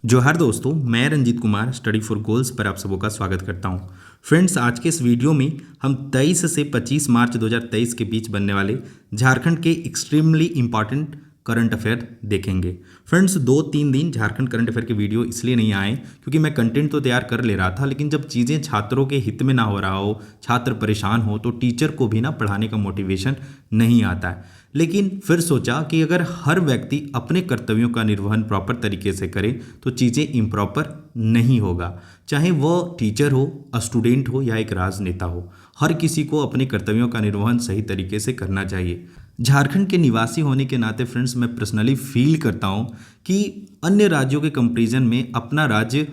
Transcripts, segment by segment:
जोहार दोस्तों, मैं Ranjeet Kumar study for goals पर आप सबों का स्वागत करता हूं। फ्रेंड्स, आज के इस वीडियो में हम 23 से 25 मार्च 2023 के बीच बनने वाले झारखंड के एक्सट्रीमली इंपॉर्टेंट करंट अफेयर देखेंगे। फ्रेंड्स, 2-3 दिन झारखंड करंट अफेयर के वीडियो इसलिए नहीं आए क्योंकि मैं कंटेंट तो तैयार कर ले रहा था, लेकिन जब चीज़ें छात्रों के हित में ना हो रहा हो, छात्र परेशान हो, तो टीचर को भी ना पढ़ाने का मोटिवेशन नहीं आता है। लेकिन फिर सोचा कि अगर हर व्यक्ति अपने कर्तव्यों का निर्वहन प्रॉपर तरीके से करे तो चीज़ें इम्प्रॉपर नहीं होगा। चाहे वह टीचर हो, स्टूडेंट हो या एक राजनेता हो, हर किसी को अपने कर्तव्यों का निर्वहन सही तरीके से करना चाहिए। झारखंड के निवासी होने के नाते फ्रेंड्स, मैं पर्सनली फील करता हूँ कि अन्य राज्यों के कंपैरिजन में अपना राज्य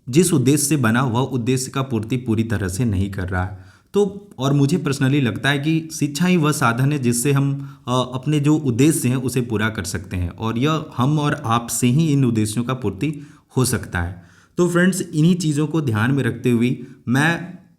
जिस उद्देश्य से बना वह उद्देश्य का पूर्ति पूरी तरह से नहीं कर रहा है। तो और मुझे पर्सनली लगता है कि शिक्षा ही वह साधन है जिससे हम अपने जो उद्देश्य हैं उसे पूरा कर सकते हैं, और यह हम और आप से ही इन उद्देश्यों का पूर्ति हो सकता है। तो फ्रेंड्स, इन्हीं चीज़ों को ध्यान में रखते हुए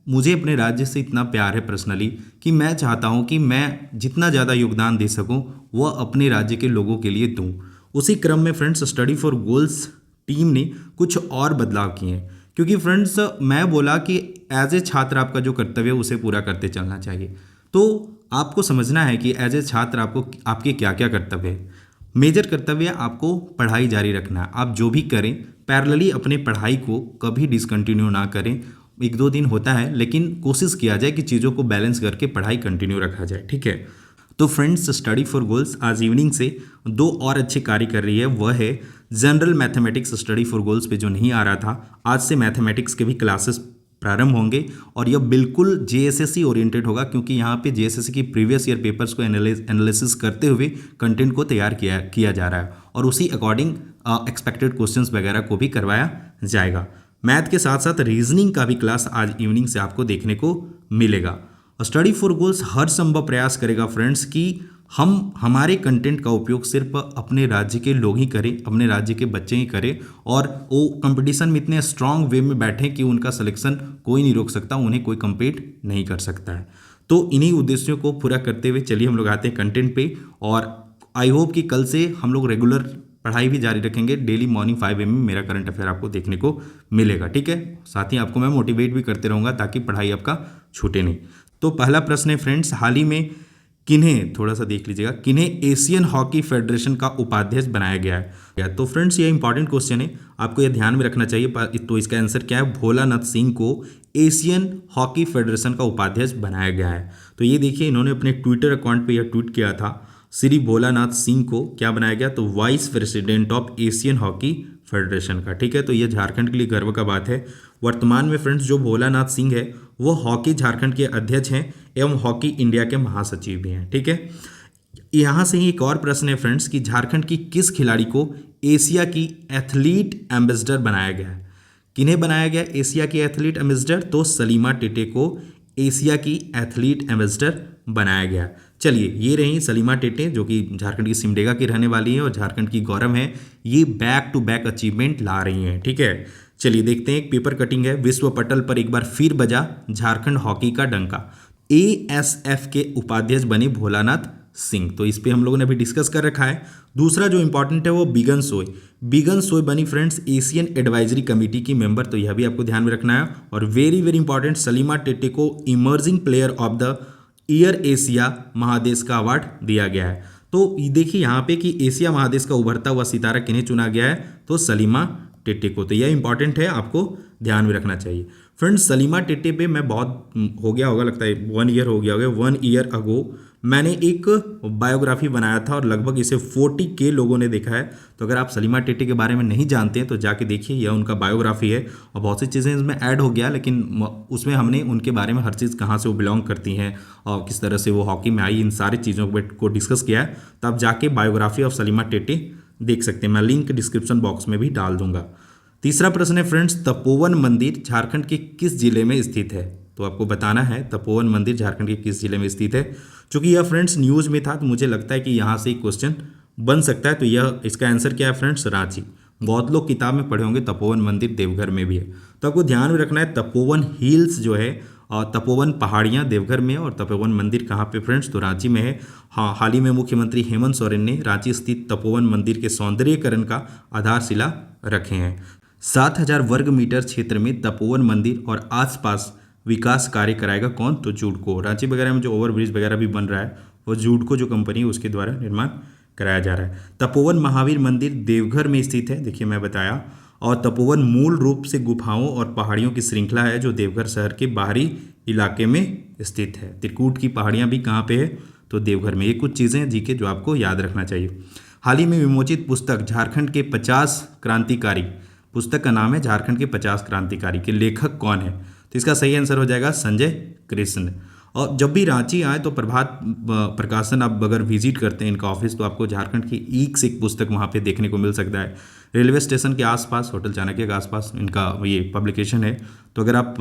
मुझे अपने राज्य से इतना प्यार है पर्सनली कि मैं चाहता हूं कि मैं जितना ज़्यादा योगदान दे सकूं वह अपने राज्य के लोगों के लिए दूं। उसी क्रम में friends, study for goals team ने कुछ और बदलाव किए हैं, क्योंकि फ्रेंड्स मैं बोला कि एज ए छात्र आपका जो कर्तव्य है उसे पूरा करते चलना चाहिए। तो आपको समझना है कि एज ए छात्र आपके क्या क्या कर्तव्य है। मेजर कर्तव्य आपको पढ़ाई जारी रखना है। आप जो भी करें पैरेलली अपने पढ़ाई को कभी डिसकंटिन्यू ना करें। 1-2 दिन होता है, लेकिन कोशिश किया जाए कि चीज़ों को बैलेंस करके पढ़ाई कंटिन्यू रखा जाए, ठीक है। तो फ्रेंड्स, स्टडी फॉर गोल्स आज इवनिंग से 2 और अच्छे कार्य कर रही है। वह है general mathematics study for goals पे जो नहीं आ रहा था, आज से मैथमेटिक्स के भी क्लासेस प्रारंभ होंगे, और यह बिल्कुल जेएसएससी ओरिएंटेड होगा, क्योंकि यहाँ पे जेएसएससी की प्रीवियस ईयर पेपर्स को एनालिसिस करते हुए कंटेंट को तैयार किया जा रहा है, और उसी अकॉर्डिंग एक्सपेक्टेड क्वेश्चंस वगैरह को भी करवाया जाएगा। मैथ के साथ साथ रीजनिंग का भी क्लास आज इवनिंग से आपको देखने को मिलेगा। स्टडी फॉर गोल्स हर संभव प्रयास करेगा फ्रेंड्स कि हम हमारे कंटेंट का उपयोग सिर्फ अपने राज्य के लोग ही करें, अपने राज्य के बच्चे ही करें, और वो कंपटीशन में इतने स्ट्रांग वे में बैठें कि उनका सिलेक्शन कोई नहीं रोक सकता, उन्हें कोई कम्पीट नहीं कर सकता है। तो इन्हीं उद्देश्यों को पूरा करते हुए चलिए हम लोग आते हैं कंटेंट पे, और आई होप कि कल से हम लोग रेगुलर पढ़ाई भी जारी रखेंगे। डेली मॉर्निंग 5 AM में मेरा करंट अफेयर आपको देखने को मिलेगा, ठीक है। साथ ही आपको मैं मोटिवेट भी करते रहूँगा ताकि पढ़ाई आपका छूटे नहीं। तो पहला प्रश्न है फ्रेंड्स, हाल ही में किन्हें, थोड़ा सा देख लीजिएगा, किन्हें एशियन हॉकी फेडरेशन का उपाध्यक्ष बनाया गया है। तो फ्रेंड्स, ये इंपॉर्टेंट क्वेश्चन है, आपको ये ध्यान में रखना चाहिए। तो इसका आंसर क्या है? भोलानाथ सिंह को एशियन हॉकी फेडरेशन का उपाध्यक्ष बनाया गया है। तो ये देखिए, इन्होंने अपने ट्विटर अकाउंट पे यह ट्वीट किया था। श्री भोलानाथ सिंह को क्या बनाया गया? तो vice president of Asian hockey federation का, ठीक है। तो ये झारखंड के लिए गर्व का बात है। वर्तमान में फ्रेंड्स जो भोलानाथ सिंह है वो हॉकी झारखंड के अध्यक्ष हैं एवं हॉकी इंडिया के महासचिव भी हैं, ठीक है। यहाँ से ही एक और प्रश्न है फ्रेंड्स कि झारखंड की किस खिलाड़ी को एशिया की एथलीट एम्बेसडर बनाया गया है? किन्हें बनाया गया एशिया की एथलीट एम्बेसडर? तो सलीमा टेटे को एशिया की एथलीट एम्बेसडर बनाया गया। चलिए, ये रही सलीमा टेटे, जो कि झारखंड की सिमडेगा की रहने वाली है और झारखंड की गौरव है। ये बैक टू बैक अचीवमेंट ला रही हैं, ठीक है। चलिए देखते हैं, एक पेपर कटिंग है। विश्व पटल पर एक बार फिर बजा झारखंड हॉकी का डंका। एएसएफ के उपाध्यक्ष बने भोलानाथ सिंह, तो इस पे हम लोगों ने अभी डिस्कस कर रखा है। दूसरा जो इंपॉर्टेंट है वो बिगन सोय। बिगन सोय बनी फ्रेंड्स एशियन एडवाइजरी कमेटी की मेंबर, तो यह भी आपको ध्यान में रखना है। और very very important, Salima Tete को emerging player of the year Asia महादेश का अवार्ड दिया गया है। तो देखिए यहाँ पे कि एशिया महादेश का उभरता हुआ सितारा किन्हें चुना गया है? तो सलीमा टेटे को। तो यह इंपॉर्टेंट है, आपको ध्यान में रखना चाहिए। फ्रेंड्स, सलीमा टेटे पे मैं बहुत हो गया होगा, लगता है 1 ईयर हो गया होगा, 1 ईयर अगो मैंने एक बायोग्राफी बनाया था और लगभग इसे 40K लोगों ने देखा है। तो अगर आप सलीमा टेटे के बारे में नहीं जानते हैं तो जाके देखिए, यह उनका बायोग्राफी है और बहुत सी चीज़ें इसमें ऐड हो गया, लेकिन उसमें हमने उनके बारे में हर चीज़, कहाँ से वो बिलोंग करती हैं और किस तरह से वो हॉकी में आई, इन सारी चीज़ों को डिस्कस किया है। तो आप जाके बायोग्राफी ऑफ सलीमा टेटे देख सकते हैं, मैं लिंक डिस्क्रिप्शन बॉक्स में भी डाल दूंगा। तीसरा प्रश्न है फ्रेंड्स, तपोवन मंदिर झारखंड के किस जिले में स्थित है? तो आपको बताना है तपोवन मंदिर झारखंड के किस जिले में स्थित है। चूंकि यह फ्रेंड्स न्यूज़ में था तो मुझे लगता है कि यहाँ से एक क्वेश्चन बन सकता है। तो यह इसका आंसर क्या है फ्रेंड्स? रांची। बहुत लोग किताब में पढ़े होंगे तपोवन मंदिर देवघर में भी है। तो आपको ध्यान में रखना है तपोवन हिल्स जो है और तपोवन पहाड़ियाँ देवघर में है और तपोवन मंदिर कहाँ पे फ्रेंड्स, तो रांची में है। हाँ, हाल ही में मुख्यमंत्री हेमंत सोरेन ने रांची स्थित तपोवन मंदिर के सौंदर्यीकरण का आधारशिला रखे हैं। 7,000 वर्ग मीटर क्षेत्र में तपोवन मंदिर और आसपास विकास कार्य कराएगा कौन, तो जूडको। रांची वगैरह में जो ओवरब्रिज वगैरह भी बन रहा है वो जूडको जो कंपनी है उसके द्वारा निर्माण कराया जा रहा है। तपोवन महावीर मंदिर देवघर में स्थित है, देखिए मैं बताया। और तपोवन मूल रूप से गुफाओं और पहाड़ियों की श्रृंखला है जो देवघर शहर के बाहरी इलाके में स्थित है। त्रिकूट की पहाड़ियाँ भी कहाँ पे है, तो देवघर में। ये कुछ चीज़ें हैं जीके जो आपको याद रखना चाहिए। हाल ही में विमोचित पुस्तक झारखंड के 50 क्रांतिकारी, पुस्तक का नाम है झारखंड के 50 क्रांतिकारी, के लेखक कौन है, तो इसका सही आंसर हो जाएगा संजय कृष्ण। और जब भी रांची आए तो प्रभात प्रकाशन आप अगर विजिट करते हैं इनका ऑफिस, तो आपको झारखंड की एक से एक पुस्तक वहाँ पे देखने को मिल सकता है। रेलवे स्टेशन के आसपास, होटल चाणक्य के आसपास इनका ये पब्लिकेशन है। तो अगर आप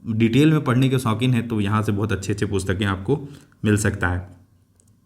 डिटेल में पढ़ने के शौकीन हैं तो यहाँ से बहुत अच्छे अच्छे पुस्तकें आपको मिल सकता है।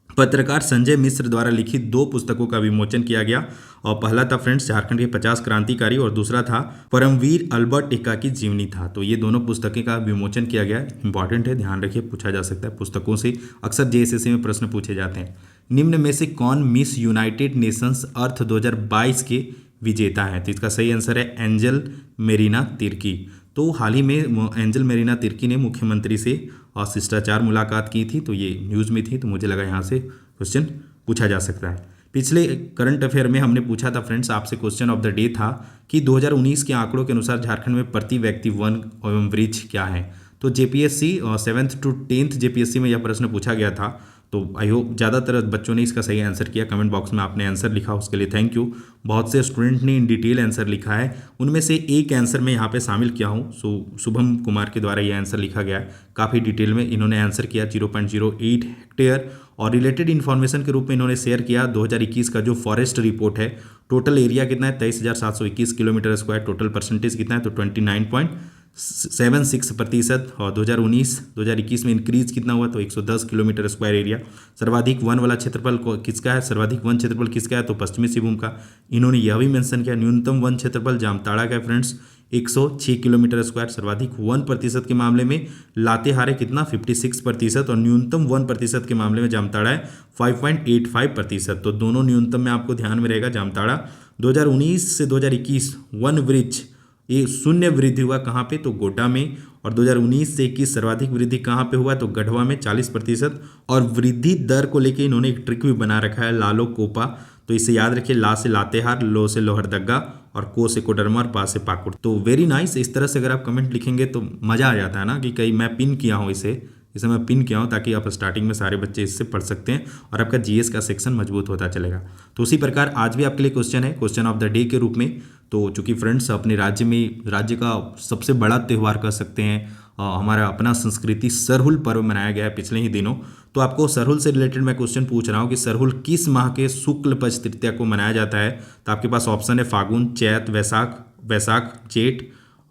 पत्रकार संजय मिश्र द्वारा लिखित 2 पुस्तकों का विमोचन किया गया और पहला था फ्रेंड्स झारखंड के 50 क्रांतिकारी और दूसरा था परमवीर अल्बर्ट एक्का की जीवनी था। तो ये दोनों पुस्तकें का विमोचन किया गया, इंपॉर्टेंट है, ध्यान रखिए, पूछा जा सकता है पुस्तकों से, अक्सर जेएसएससी में प्रश्न पूछे जाते हैं। निम्न में से कौन मिस यूनाइटेड नेशंस अर्थ 2022 के विजेता हैं, तो इसका सही आंसर है एंजल मेरीना तिर्की। तो हाल ही में एंजल मेरीना तिर्की ने मुख्यमंत्री से और शिष्टाचार मुलाकात की थी, तो ये न्यूज़ में थी, तो मुझे लगा यहाँ से क्वेश्चन पूछा जा सकता है। पिछले करंट अफेयर में हमने पूछा था फ्रेंड्स आपसे, क्वेश्चन ऑफ द डे था कि 2019 के आंकड़ों के अनुसार झारखंड में प्रति व्यक्ति वन एवं वृक्ष क्या है। तो JPSC 7th to 10th JPSC में यह प्रश्न पूछा गया था। तो आई होप ज़्यादातर बच्चों ने इसका सही आंसर किया। कमेंट बॉक्स में आपने आंसर लिखा, उसके लिए थैंक यू। बहुत से स्टूडेंट ने इन डिटेल आंसर लिखा है, उनमें से एक आंसर मैं यहाँ पे शामिल किया हूँ। शुभम कुमार के द्वारा ये आंसर लिखा गया है, काफ़ी डिटेल में इन्होंने आंसर किया। 0.08 हेक्टेयर और रिलेटेड इन्फॉर्मेशन के रूप में इन्होंने शेयर किया 2021 का जो फॉरेस्ट रिपोर्ट है। टोटल एरिया कितना है, 23,721 किलोमीटर स्क्वायर। टोटल परसेंटेज कितना है, तो 29.76%। और 2019-2021 में इंक्रीज कितना हुआ, तो 110 किलोमीटर स्क्वायर एरिया। सर्वाधिक वन वाला क्षेत्रफल किसका है, सर्वाधिक वन क्षेत्रफल किसका है, तो पश्चिमी सिंहभूम का। इन्होंने यह भी मेंशन किया न्यूनतम वन क्षेत्रफल जामताड़ा का है फ्रेंड्स 106 किलोमीटर स्क्वायर। सर्वाधिक 1% के मामले में लातेहार है कितना, 56%। और न्यूनतम 1% के मामले में जामताड़ा है 5.85%। तो दोनों न्यूनतम में आपको ध्यान में रहेगा जामताड़ा। 2019 से 2021 वन वृक्ष ये शून्य वृद्धि हुआ कहाँ पे, तो गोड्डा में। और 2019 से 21 सर्वाधिक वृद्धि कहाँ पे हुआ, तो गढ़वा में 40%। और वृद्धि दर को लेके इन्होंने एक ट्रिक भी बना रखा है, लालो कोपा। तो इसे याद रखिए, ला से लातेहार, लो से लोहरदग्गा और को से कोडरमा और पा से पाकुड़। तो वेरी नाइस। इस तरह से अगर आप कमेंट लिखेंगे तो मज़ा आ जाता है ना, कि कहीं मैं पिन किया हूँ इसे मैं पिन किया हूँ, ताकि आप स्टार्टिंग में सारे बच्चे इससे पढ़ सकते हैं और आपका जीएस का सेक्शन मजबूत होता चलेगा। तो उसी प्रकार आज भी आपके लिए क्वेश्चन है, क्वेश्चन ऑफ द डे के रूप में। तो चूंकि फ्रेंड्स अपने राज्य का सबसे बड़ा त्यौहार कह सकते हैं, हमारा अपना संस्कृति सरहुल पर्व मनाया गया है पिछले ही दिनों। तो आपको सरहुल से रिलेटेड मैं क्वेश्चन पूछ रहा हूँ कि सरहुल किस माह के शुक्ल पक्ष तृतीया को मनाया जाता है। तो आपके पास ऑप्शन है फागुन, चैत, वैशाख, जेठ।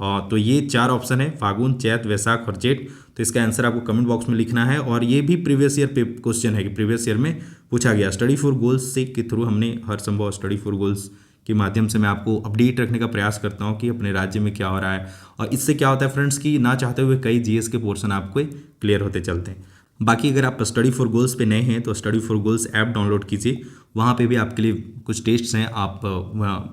तो ये 4 ऑप्शन है, फागुन, चैत, वैशाख और जेठ। तो इसका आंसर आपको कमेंट बॉक्स में लिखना है। और ये भी प्रीवियस ईयर पे क्वेश्चन है कि प्रीवियस ईयर में पूछा गया। स्टडी फॉर गोल्स से के थ्रू हमने हर संभव स्टडी फॉर गोल्स के माध्यम से मैं आपको अपडेट रखने का प्रयास करता हूं कि अपने राज्य में क्या हो रहा है। और इससे क्या होता है फ्रेंड्स कि ना चाहते हुए कई जीएस के पोर्शन आपको क्लियर होते चलते हैं। बाकी अगर आप स्टडी फॉर गोल्स पे नए हैं तो study for goals app download कीजिए, वहाँ पे भी आपके लिए कुछ टेस्ट्स हैं, आप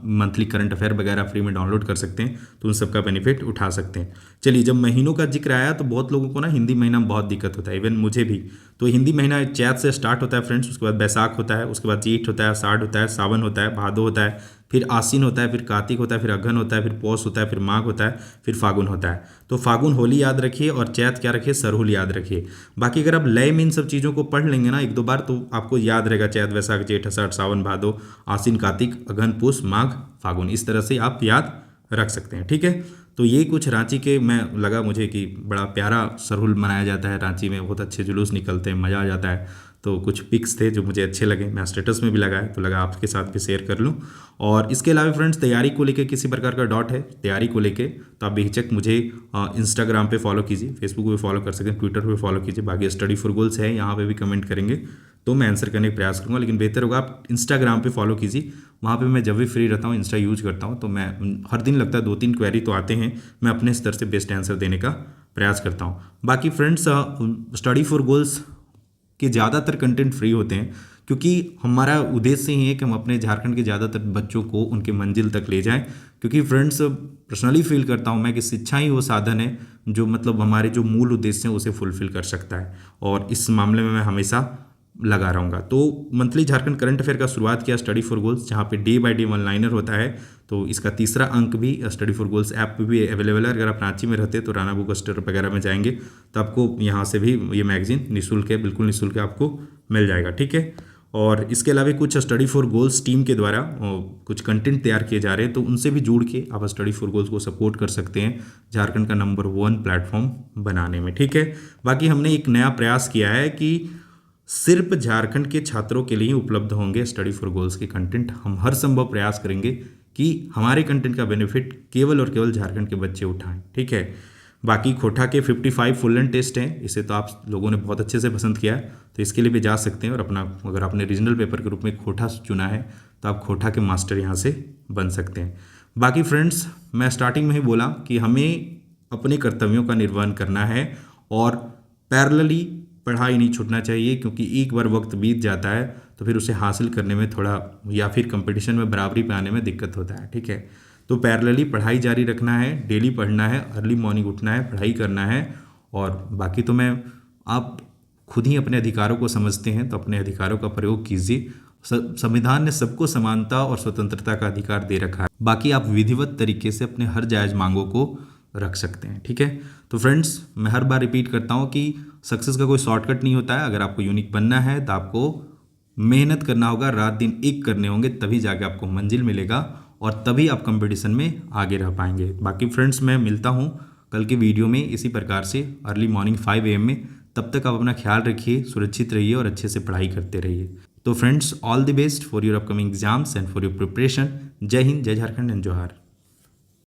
मंथली करंट अफेयर वगैरह फ्री में डाउनलोड कर सकते हैं, तो उन सब का बेनिफिट उठा सकते हैं। चलिए, जब महीनों का जिक्र आया तो बहुत लोगों को ना हिंदी महीना में बहुत दिक्कत होता है, इवन मुझे भी। तो हिंदी महीना चैत से स्टार्ट होता है फ्रेंड्स, उसके बाद बैसाख होता है, उसके बाद जेठ होता है, आषाढ़ होता है, सावन होता है, भादो होता है, फिर आसीन होता है, फिर कार्तिक होता है, फिर अगहन होता है, फिर पौष होता है, फिर माघ होता है, फिर फागुन होता है। तो फागुन होली याद रखिए और चैत क्या रखिए, सरहुल याद रखिए। बाकी अगर आप लय में इन सब चीज़ों को पढ़ लेंगे ना एक दो बार, तो आपको याद रहेगा चैत, वैशाख, जेठ, आषाढ़, सावन, भादो, आसीन, कार्तिक, अगहन, पुष, माघ, फागुन। इस तरह से आप याद रख सकते हैं, ठीक है। तो ये कुछ रांची के मैं लगा मुझे कि बड़ा प्यारा सरहुल मनाया जाता है रांची में, बहुत अच्छे जुलूस निकलते हैं, मज़ा आ जाता है। तो कुछ पिक्स थे जो मुझे अच्छे लगे, मैं स्टेटस में भी लगाया, तो लगा आपके साथ भी शेयर कर लूँ। और इसके अलावा फ्रेंड्स तैयारी को लेके किसी प्रकार का डॉट है तैयारी को लेके, तो आप बेहिचक मुझे इंस्टाग्राम पे फॉलो कीजिए, फेसबुक पे फॉलो कर सकते हैं, ट्विटर पे फॉलो कीजिए। बाकी स्टडी फॉर गोल्स है, यहाँ पे भी कमेंट करेंगे तो मैं आंसर करने का प्रयास करूँगा, लेकिन बेहतर होगा आप इंस्टाग्राम पे फॉलो कीजिए। वहाँ पे मैं जब भी फ्री रहता हूँ, इंस्टा यूज करता हूँ, तो मैं हर दिन लगता है 2-3 क्वेरी तो आते हैं, मैं अपने स्तर से बेस्ट आंसर देने का प्रयास करता हूँ। बाकी फ्रेंड्स, स्टडी फॉर गोल्स के ज़्यादातर कंटेंट फ्री होते हैं, क्योंकि हमारा उद्देश्य ही है कि हम अपने झारखंड के ज़्यादातर बच्चों को उनके मंजिल तक ले जाएं। क्योंकि फ्रेंड्स, पर्सनली फील करता हूं मैं कि शिक्षा ही वो साधन है जो मतलब हमारे जो मूल उद्देश्य हैं उसे फुलफिल कर सकता है, और इस मामले में मैं हमेशा लगा रहूँगा। तो मंथली झारखंड करंट अफेयर का शुरुआत किया स्टडी फॉर गोल्स, जहाँ पे day by day one liner होता है। तो इसका तीसरा अंक भी स्टडी फॉर गोल्स ऐप पे भी अवेलेबल है। अगर आप रांची में रहते तो राणा बुक स्टोर वगैरह में जाएंगे तो आपको यहाँ से भी ये मैगजीन निःशुल्क है, बिल्कुल निःशुल्क आपको मिल जाएगा, ठीक है। और इसके अलावा कुछ स्टडी फॉर गोल्स टीम के द्वारा कुछ कंटेंट तैयार किए जा रहे हैं, तो उनसे भी जुड़ के आप स्टडी फॉर गोल्स को सपोर्ट कर सकते हैं झारखंड का नंबर 1 प्लेटफॉर्म बनाने में, ठीक है। बाकी हमने एक नया प्रयास किया है कि सिर्फ झारखंड के छात्रों के लिए उपलब्ध होंगे स्टडी फॉर गोल्स के कंटेंट। हम हर संभव प्रयास करेंगे कि हमारे कंटेंट का बेनिफिट केवल और केवल झारखंड के बच्चे उठाएं, ठीक है। बाकी खोटा के 55 फुल एंड टेस्ट हैं, इसे तो आप लोगों ने बहुत अच्छे से पसंद किया है, तो इसके लिए भी जा सकते हैं। और अपना अगर आपने रीजनल पेपर के रूप में खोटा चुना है तो आप खोटा के मास्टर यहाँ से बन सकते हैं। बाकी फ्रेंड्स, मैं स्टार्टिंग में ही बोला कि हमें अपने कर्तव्यों का निर्वहन करना है और पैरेलली पढ़ाई नहीं छूटना चाहिए, क्योंकि एक बार वक्त बीत जाता है तो फिर उसे हासिल करने में थोड़ा, या फिर कंपटीशन में बराबरी पे आने में दिक्कत होता है, ठीक है। तो पैरेलली पढ़ाई जारी रखना है, डेली पढ़ना है, अर्ली मॉर्निंग उठना है, पढ़ाई करना है। और बाकी तो आप खुद ही अपने अधिकारों को समझते हैं तो अपने अधिकारों का प्रयोग कीजिए। संविधान ने सबको समानता और स्वतंत्रता का अधिकार दे रखा है। बाकी आप विधिवत तरीके से अपने हर जायज़ मांगों को रख सकते हैं, ठीक है। तो फ्रेंड्स, मैं हर बार रिपीट करता हूँ कि सक्सेस का कोई शॉर्टकट नहीं होता है। अगर आपको यूनिक बनना है तो आपको मेहनत करना होगा, रात दिन एक करने होंगे, तभी जाके आपको मंजिल मिलेगा और तभी आप कंपटीशन में आगे रह पाएंगे। बाकी फ्रेंड्स, मैं मिलता हूँ कल के वीडियो में इसी प्रकार से अर्ली मॉर्निंग 5 AM में। तब तक आप अपना ख्याल रखिए, सुरक्षित रहिए और अच्छे से पढ़ाई करते रहिए। तो friends, all the best for your upcoming exams and for your preparation. जय हिंद, जय झारखंड एंड जोहार।